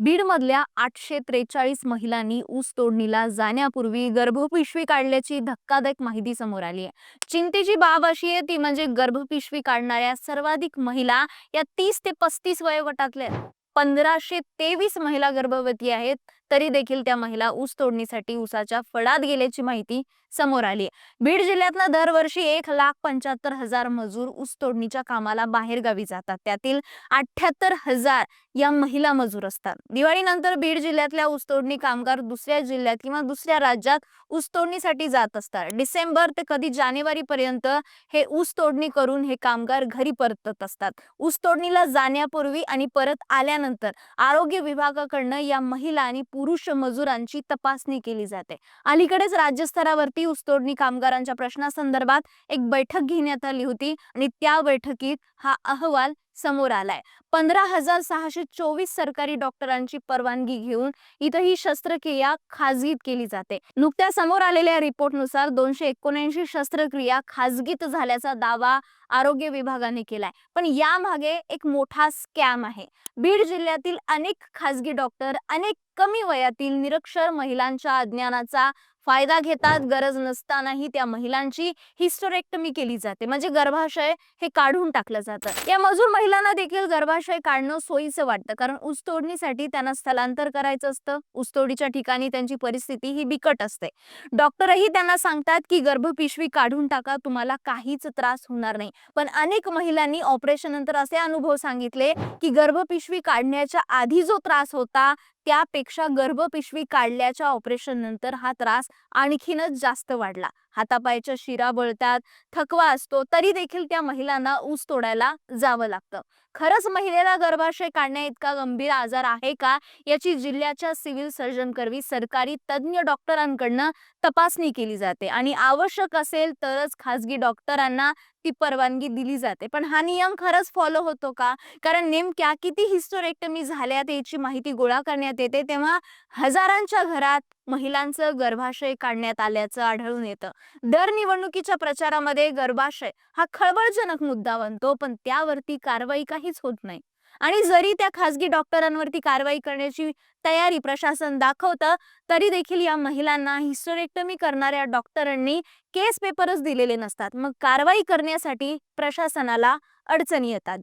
बीडमधल्या 843 महिलांनी ऊस तोडणीला जाण्यापूर्वी गर्भपिशवी काढल्याची धक्कादायक माहिती समोर आली आहे. चिंतेची बाब अशी आहे ती म्हणजे गर्भपिशवी काढणाऱ्या सर्वाधिक महिला या 30 ते 35 वयोगटातल्या आहेत. 1523 महिला गर्भवती आहेत. तरी देखील त्या महिला ऊस तोडणीसाठी ऊसाच्या फडात गेल्याची माहिती समोर आली आहे. बीड जिल्ह्यातला दरवर्षी 1,75,000 मजूर ऊस तोडणीच्या कामाला बाहेरगावी जातात. त्यातील 78,000 या महिला मजूर असतात. दिवाळीनंतर बीड जिल्ह्यातल्या ऊसतोडणी कामगार दुसऱ्या जिल्ह्यात किंवा दुसऱ्या राज्यात ऊसतोडणीसाठी जात असतात. डिसेंबर ते कधी जानेवारी पर्यंत हे ऊस तोडणी करून हे कामगार घरी परतत असतात. ऊसतोडणीला जाण्यापूर्वी आणि परत आल्यानंतर आरोग्य विभागाकडून या महिला आणि पुरुष मजुरांची तपासणी केली जाते. अलीकडेच राज्यस्तरावरती ऊसतोडणी कामगारांच्या प्रश्नासंदर्भात एक बैठक घेण्यात आली होती आणि त्या बैठकीत हा अहवाल समोर आलाय. 15,624 सरकारी डॉक्टरांची परवानगी घेऊन इथं ही शस्त्रक्रिया खाजगीत केली जाते. नुकत्या समोर आलेल्या रिपोर्टनुसार 279 शस्त्रक्रिया खाजगीत झाल्याचा दावा आरोग्य विभागाने केलाय. पण यामागे एक मोठा स्कॅम आहे. बीड जिल्ह्यातील अनेक खाजगी डॉक्टर अनेक कमी वयातील निरक्षर महिलांच्या अज्ञानाचा फायदा घेतात. गरज नसतानाही त्या महिलांची हिस्टेरेक्टमी केली जाते, म्हणजे गर्भाशय हे काढून टाकलं जातं. या मजूर महिलांना देखील गर्भाशय काढणं सोयीचं वाटतं, कारण ऊसतोडणीसाठी त्यांना स्थलांतर करायचं असतं. ऊसतोडीच्या ठिकाणी त्यांची परिस्थिती ही बिकट असते. डॉक्टरही त्यांना सांगतात की गर्भपिशवी काढून टाका, तुम्हाला काहीच त्रास होणार नाही. पण अनेक महिलांनी ऑपरेशन नंतर असे अनुभव सांगितले की गर्भपिशवी काढण्याच्या आधी जो त्रास होता त्यापेक्षा गर्भपिशवी काढल्याच्या ऑपरेशन नंतर हा त्रास आणखीनच जास्त वाढला. हातापायच्या शिरा बळतात, थकवा असतो, तरी देखील त्या महिलांना ऊस तोडायला जावं लागतं. खरंच महिलेला गर्भाशय काढण्या इतका गंभीर आजार आहे का, याची जिल्ह्याच्या सिव्हिल सर्जन करवी सरकारी तज्ञ डॉक्टरांकडून तपासणी केली जाते आणि आवश्यक असेल तरच खाजगी डॉक्टरांना ती परवानगी दिली जाते. पण हा नियम खरंच फॉलो होतो का? कारण नेमक्या किती हिस्टेरेक्टमी झाल्यात याची माहिती गोळा करण्यात येते तेव्हा हजारांच्या घरात महिलांचं गर्भाशय काढण्यात आल्याचं आढळून येतं. दर निवडणुकीच्या प्रचारामध्ये गर्भाशय हा खळबळजनक मुद्दा बनतो, पण त्यावरती कारवाई काहीच होत नाही. आणि जरी त्या खासगी डॉक्टरांवरती कारवाई करण्याची तयारी प्रशासन दाखवतं, तरी देखील या महिलांना हिस्टेरेक्टमी करणाऱ्या डॉक्टरांनी केस पेपरच दिलेले नसतात. मग कारवाई करण्यासाठी प्रशासनाला अडचणी येतात.